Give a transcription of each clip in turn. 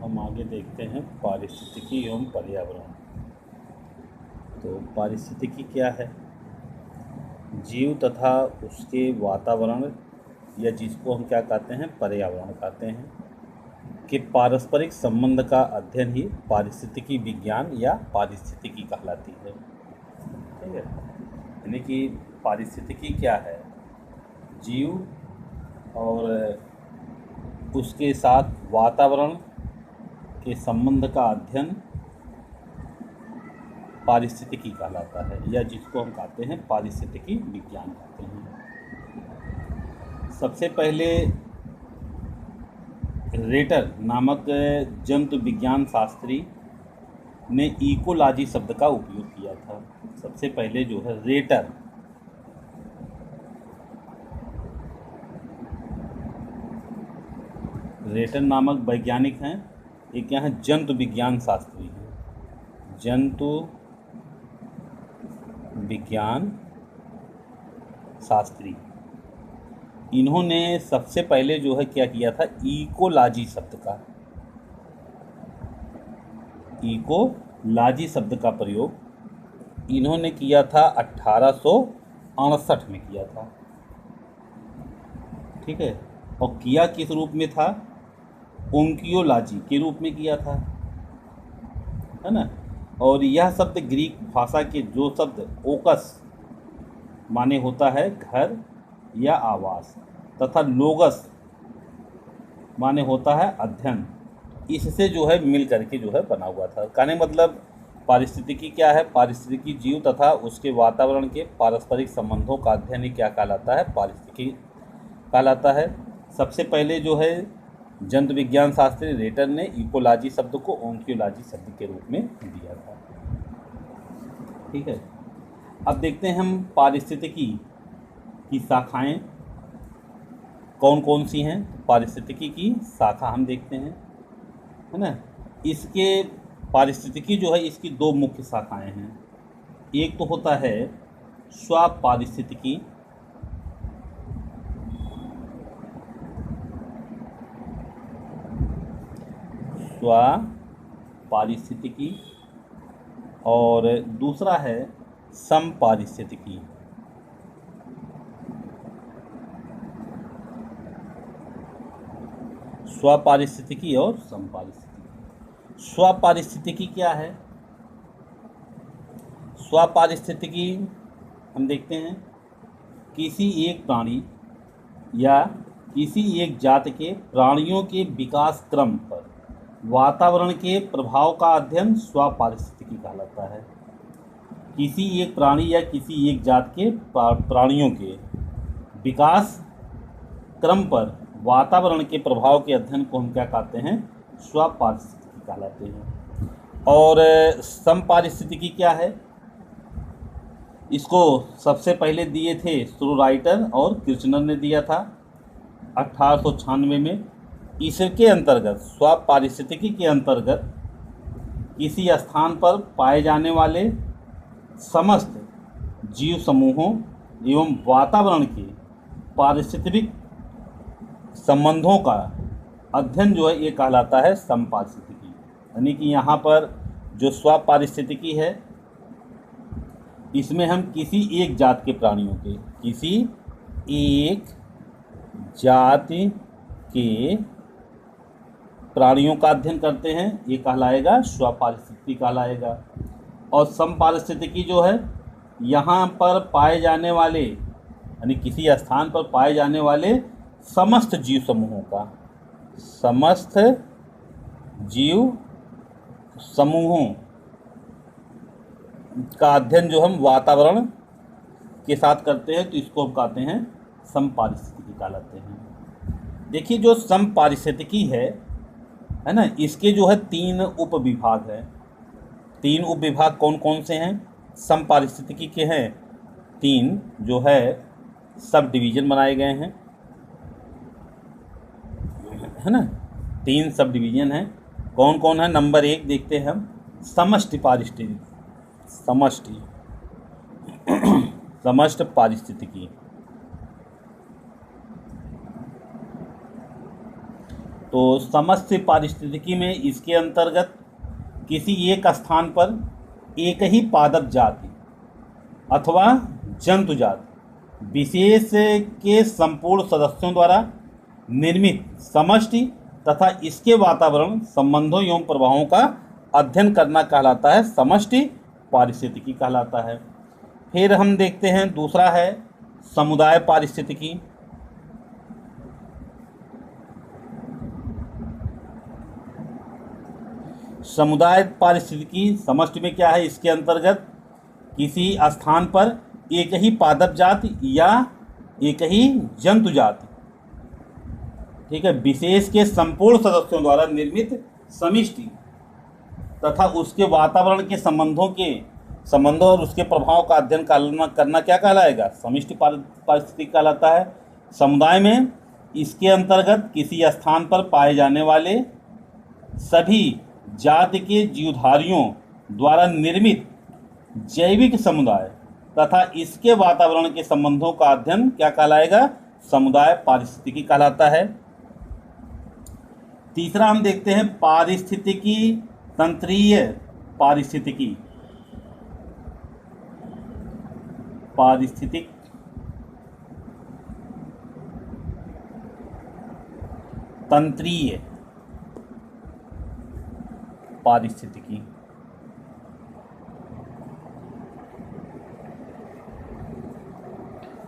हम आगे देखते हैं पारिस्थितिकी एवं पर्यावरण। तो पारिस्थितिकी क्या है? जीव तथा उसके वातावरण या जिसको हम क्या कहते हैं, पर्यावरण कहते हैं, कि पारस्परिक संबंध का अध्ययन ही पारिस्थितिकी विज्ञान या पारिस्थितिकी कहलाती है। ठीक है, यानी कि पारिस्थितिकी क्या है? जीव और उसके साथ वातावरण के संबंध का अध्ययन पारिस्थितिकी कहलाता है, या जिसको हम कहते हैं पारिस्थितिकी विज्ञान कहते हैं। सबसे पहले रेटर नामक जंतु विज्ञान शास्त्री ने इकोलॉजी शब्द का उपयोग किया था। सबसे पहले जो है रेटर नामक वैज्ञानिक हैं। एक यहाँ जंतु विज्ञान शास्त्री हैं, जंतु विज्ञान शास्त्री। इन्होंने सबसे पहले जो है क्या किया था, इकोलॉजी शब्द का प्रयोग इन्होंने किया था 1868 में किया था। ठीक है, और किया किस रूप में था? ओंकियोलॉजी के रूप में किया था, है ना। और यह शब्द ग्रीक भाषा के जो शब्द ओकस माने होता है घर या आवास, तथा लोगस माने होता है अध्ययन, इससे जो है मिल करके जो है बना हुआ था। कहने मतलब पारिस्थितिकी क्या है? पारिस्थितिकी जीव तथा उसके वातावरण के पारस्परिक संबंधों का अध्ययन ही क्या कहलाता है? पारिस्थितिकी कहलाता है। सबसे पहले जो है जंतु विज्ञान शास्त्री रेटर ने इकोलॉजी शब्द को ओंकियोलॉजी शब्द के रूप में दिया था। ठीक है, अब देखते हैं हम पारिस्थितिकी की शाखाएं कौन कौन सी हैं। पारिस्थितिकी की शाखा हम देखते हैं, है ना। इसके पारिस्थितिकी जो है इसकी दो मुख्य शाखाएं हैं। एक तो होता है स्वपारिस्थितिकी, और दूसरा है समपारिस्थितिकी। स्वपारिस्थितिकी और समपारिस्थितिकी। स्वपारिस्थितिकी क्या है? स्वपारिस्थितिकी हम देखते हैं किसी एक प्राणी या किसी एक जाति के प्राणियों के विकास क्रम पर वातावरण के प्रभाव का अध्ययन स्वपारिस्थितिकी कहलाता है। किसी एक प्राणी या किसी एक जाति के प्राणियों के विकास क्रम पर वातावरण के प्रभाव के अध्ययन को हम क्या कहते हैं? स्वपारिस्थितिकी कहलाते हैं। और समपारिस्थितिकी क्या है? इसको सबसे पहले दिए थे श्रोराइटर और किर्चनर ने दिया था 1896 में। इसके अंतर्गत स्वपारिस्थितिकी के अंतर्गत किसी स्थान पर पाए जाने वाले समस्त जीव समूहों एवं वातावरण के पारिस्थितिक संबंधों का अध्ययन जो है ये कहलाता है समपारिस्थितिकी। यानी कि यहाँ पर जो स्वपारिस्थितिकी है इसमें हम किसी एक जाति के प्राणियों के, किसी एक जाति के प्राणियों का अध्ययन करते हैं, ये कहलाएगा स्वपारिस्थितिकी कहलाएगा। और समपारिस्थितिकी जो है यहाँ पर पाए जाने वाले, यानी किसी स्थान पर पाए जाने वाले समस्त जीव समूहों का, समस्त जीव समूहों का अध्ययन जो हम वातावरण के साथ करते हैं तो इसको हम कहते हैं समपारिस्थितिकी कहलाते हैं। देखिए जो समपारिस्थितिकी है ना, इसके जो है 3 उपविभाग हैं। 3 उपविभाग कौन कौन से हैं? समपारिस्थितिकी के हैं 3 जो है सब डिवीज़न बनाए गए हैं, है ना। 3 सब डिवीज़न हैं। कौन कौन है? नंबर 1 देखते हैं हम, समष्टि पारिस्थितिकी। समष्टि पारिस्थितिकी। तो समष्टि पारिस्थितिकी में इसके अंतर्गत किसी एक स्थान पर एक ही पादप जाति अथवा जंतु जाति विशेष के संपूर्ण सदस्यों द्वारा निर्मित समष्टि तथा इसके वातावरण संबंधों एवं प्रभावों का अध्ययन करना कहलाता है, समष्टि पारिस्थितिकी कहलाता है। फिर हम देखते हैं दूसरा है समुदाय पारिस्थितिकी। समुदाय पारिस्थितिकी समष्टि में क्या है, इसके अंतर्गत किसी स्थान पर एक ही पादप जाति या एक ही जंतु जाति, ठीक है, विशेष के संपूर्ण सदस्यों द्वारा निर्मित समिष्टि तथा उसके वातावरण के संबंधों और उसके प्रभाव का अध्ययन करना क्या कहलाएगा, समष्टि पारिस्थितिकी कहलाता है। समुदाय में इसके अंतर्गत किसी स्थान पर पाए जाने वाले सभी जाति के जीवधारियों द्वारा निर्मित जैविक समुदाय तथा इसके वातावरण के संबंधों का अध्ययन क्या कहलाएगा, समुदाय पारिस्थितिकी कहलाता है। तीसरा हम देखते हैं पारिस्थितिकी तंत्रीय पारिस्थितिकी। पारिस्थितिक तंत्रीय पारिस्थितिकी।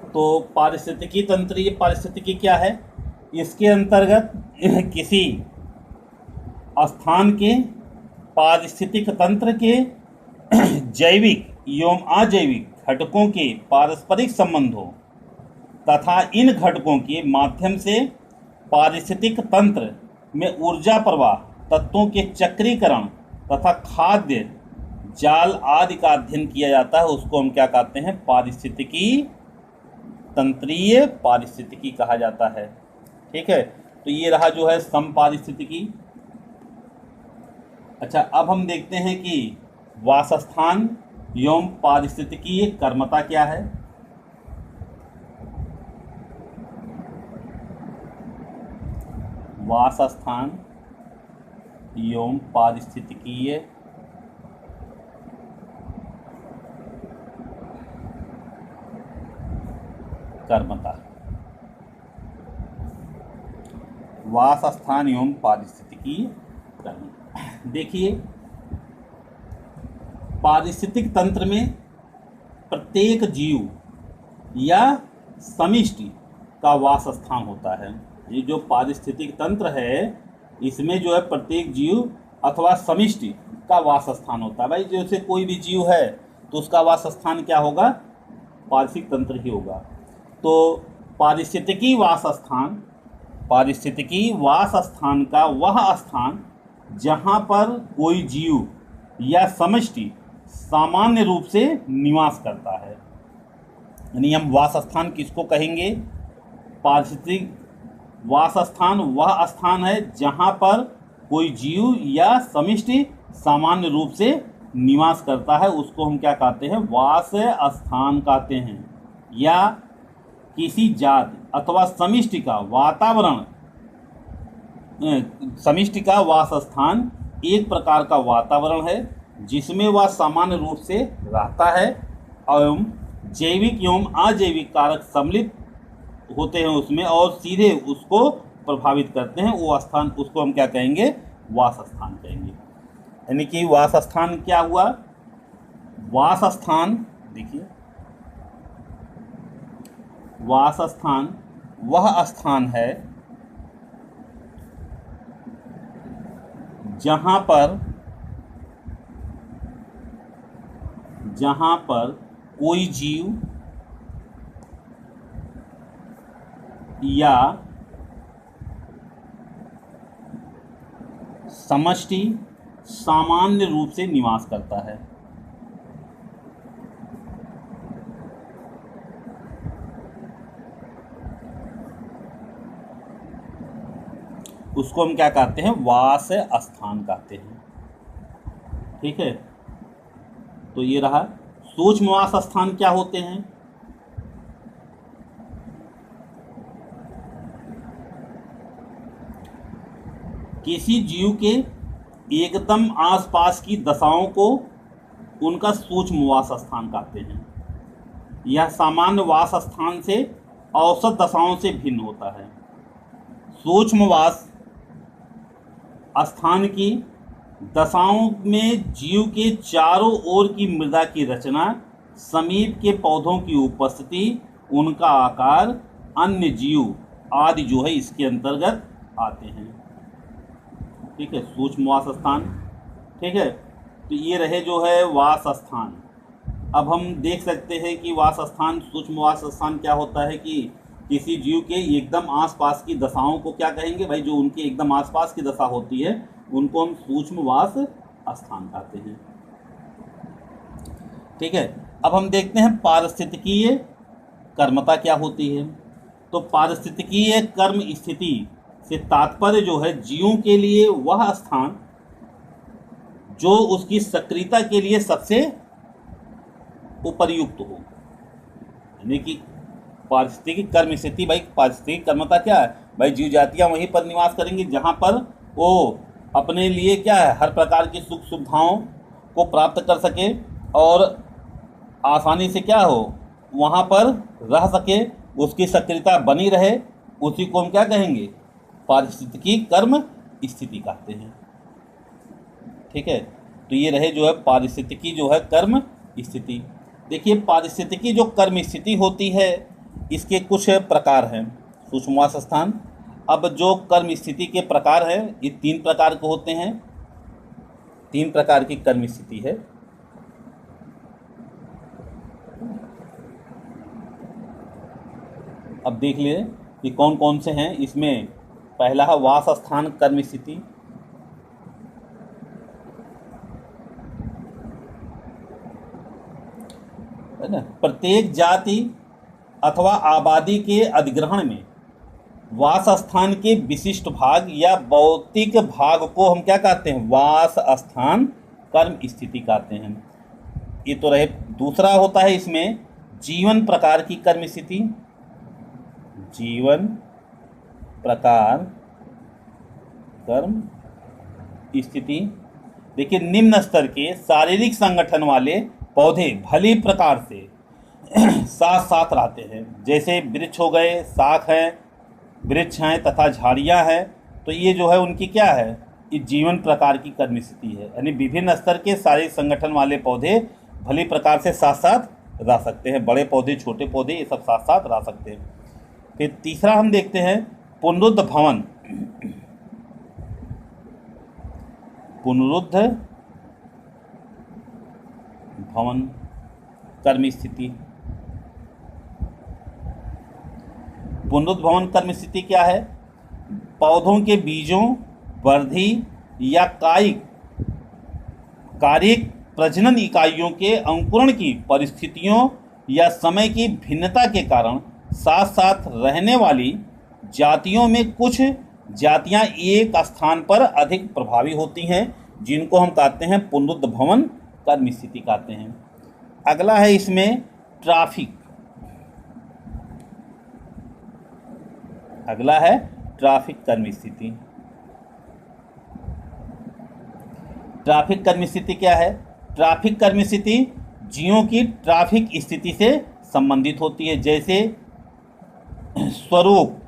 तो पारिस्थितिकी तंत्रीय पारिस्थितिकी क्या है, इसके अंतर्गत किसी स्थान के पारिस्थितिक तंत्र के जैविक एवं अजैविक घटकों के पारस्परिक संबंधों तथा इन घटकों के माध्यम से पारिस्थितिक तंत्र में ऊर्जा प्रवाह, तत्वों के चक्रीकरण तथा खाद्य जाल आदि का अध्ययन किया जाता है, उसको हम क्या कहते हैं, पारिस्थितिकी तंत्रीय पारिस्थितिकी कहा जाता है। ठीक है, तो ये रहा जो है समपारिस्थितिकी। अच्छा, अब हम देखते हैं कि वासस्थान एवं पारिस्थितिकी कर्मता क्या है। वासस्थान एवं पारिस्थितिकीय कर्मता। वासस्थान एवं पारिस्थितिकीय कर्मता। देखिए, पारिस्थितिक तंत्र में प्रत्येक जीव या समिष्टि का वासस्थान होता है। ये जो पारिस्थितिक तंत्र है, इसमें जो है प्रत्येक जीव अथवा समिष्टि का वासस्थान होता है। भाई, जैसे कोई भी जीव है तो उसका वासस्थान क्या होगा, पारिस्थितिक तंत्र ही होगा। तो पारिस्थितिकी वासस्थान का वह स्थान जहाँ पर कोई जीव या समष्टि सामान्य रूप से निवास करता है, यानी हम वासस्थान किसको कहेंगे, पारिस्थितिक वासस्थान वह स्थान है जहाँ पर कोई जीव या समिष्टि सामान्य रूप से निवास करता है, उसको हम क्या कहते हैं, वास स्थान कहते हैं। या किसी जाति अथवा समिष्टि का वातावरण, समिष्टि का वासस्थान एक प्रकार का वातावरण है जिसमें वह सामान्य रूप से रहता है एवं जैविक एवं अजैविक कारक सम्मिलित होते हैं उसमें और सीधे उसको प्रभावित करते हैं। वो स्थान, उसको हम क्या कहेंगे, वासस्थान कहेंगे। यानी कि वासस्थान क्या हुआ, वासस्थान देखिए, वासस्थान वह स्थान है जहाँ पर कोई जीव या समष्टि सामान्य रूप से निवास करता है। उसको हम क्या कहते हैं, वास स्थान कहते हैं। ठीक है, तो ये रहा। सूक्ष्म वास स्थान क्या होते हैं, किसी जीव के एकदम आसपास की दशाओं को उनका सूक्ष्म वास स्थान कहते हैं। यह सामान्य वास स्थान से औसत दशाओं से भिन्न होता है। सूक्ष्म वास स्थान की दशाओं में जीव के चारों ओर की मृदा की रचना, समीप के पौधों की उपस्थिति, उनका आकार, अन्य जीव आदि जो है इसके अंतर्गत आते हैं। ठीक है, सूक्ष्म वास स्थान। ठीक है, तो ये रहे जो है वास स्थान। अब हम देख सकते हैं कि वास स्थान, सूक्ष्म वास स्थान क्या होता है कि किसी जीव के एकदम आसपास की दशाओं को क्या कहेंगे भाई, जो उनके एकदम आसपास की दशा होती है उनको हम सूक्ष्म वास स्थान कहते हैं। ठीक है, अब हम देखते हैं पारिस्थितिकीय कर्मता क्या होती है। तो पारिस्थितिकीय कर्म स्थिति से तात्पर्य जो है जीवों के लिए वह स्थान जो उसकी सक्रियता के लिए सबसे उपयुक्त हो। यानी कि पारिस्थितिकी कर्म स्थिति, भाई पारिस्थितिकी कर्मता क्या है भाई, जीव जातियाँ वहीं पर निवास करेंगी जहाँ पर वो अपने लिए क्या है हर प्रकार की सुख सुविधाओं को प्राप्त कर सके और आसानी से क्या हो वहाँ पर रह सके, उसकी सक्रियता बनी रहे, उसी को हम क्या कहेंगे, पारिस्थितिकी कर्म स्थिति कहते हैं। ठीक है, तो ये रहे जो है पारिस्थितिकी जो है कर्म स्थिति। देखिए पारिस्थितिकी जो कर्म स्थिति होती है इसके कुछ प्रकार हैं। सूक्ष्म वास स्थान, अब जो कर्म स्थिति के प्रकार हैं ये 3 प्रकार के होते हैं। 3 प्रकार की कर्म स्थिति है। अब देख लिए कि कौन कौन से हैं। इसमें पहला है वास स्थान कर्म स्थिति। है ना, प्रत्येक जाति अथवा आबादी के अधिग्रहण में वास स्थान के विशिष्ट भाग या भौतिक भाग को हम क्या कहते हैं, वास स्थान कर्म स्थिति कहते हैं। ये तो रहे। दूसरा होता है इसमें जीवन प्रकार की कर्म स्थिति। जीवन प्रकार कर्म स्थिति। देखिए निम्न स्तर के शारीरिक संगठन वाले पौधे भली प्रकार से साथ साथ रहते हैं, जैसे वृक्ष हो गए, शाख हैं, वृक्ष हैं तथा झाड़ियाँ हैं। तो ये जो है उनकी क्या है, ये जीवन प्रकार की कर्म स्थिति है। यानी विभिन्न स्तर के शारीरिक संगठन वाले पौधे भली प्रकार से साथ साथ रह सकते हैं। बड़े पौधे, छोटे पौधे, ये सब साथ साथ रह सकते हैं। फिर तीसरा हम देखते हैं पुनरुद्ध भवन। पुनरुद्ध भवन कर्म स्थिति। पुनरुद्ध भवन कर्म स्थिति क्या है, पौधों के बीजों, वृद्धि या कायिक प्रजनन इकाइयों के अंकुरण की परिस्थितियों या समय की भिन्नता के कारण साथ साथ रहने वाली जातियों में कुछ जातियां एक स्थान पर अधिक प्रभावी होती हैं, जिनको हम कहते हैं पुनरुद्ध भवन कर्म स्थिति कहते हैं। अगला है इसमें ट्रैफिक। अगला है ट्रैफिक कर्म स्थिति। ट्रैफिक कर्म स्थिति क्या है, ट्रैफिक कर्म स्थिति जीवों की ट्रैफिक स्थिति से संबंधित होती है। जैसे स्वरूप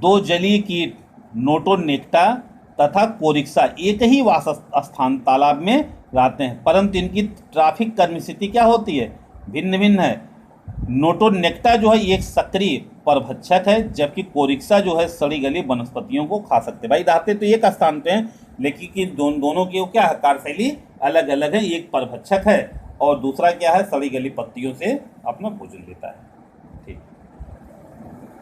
2 जलीय कीट नोटोनेक्टा तथा कोरिक्सा एक ही वास स्थान तालाब में रहते हैं, परंतु इनकी ट्रैफिक कर्म स्थिति क्या होती है, भिन्न भिन्न है। नोटोनेक्टा जो है एक सक्रिय परभक्षक है, जबकि कोरिक्सा जो है सड़ी गली वनस्पतियों को खा सकते हैं। भाई रहते तो एक स्थान पे हैं, लेकिन दोनों की क्या है, कार्यशैली अलग अलग है। एक परभक्षक है और दूसरा क्या है, सड़ी गली पत्तियों से अपना भोजन लेता है।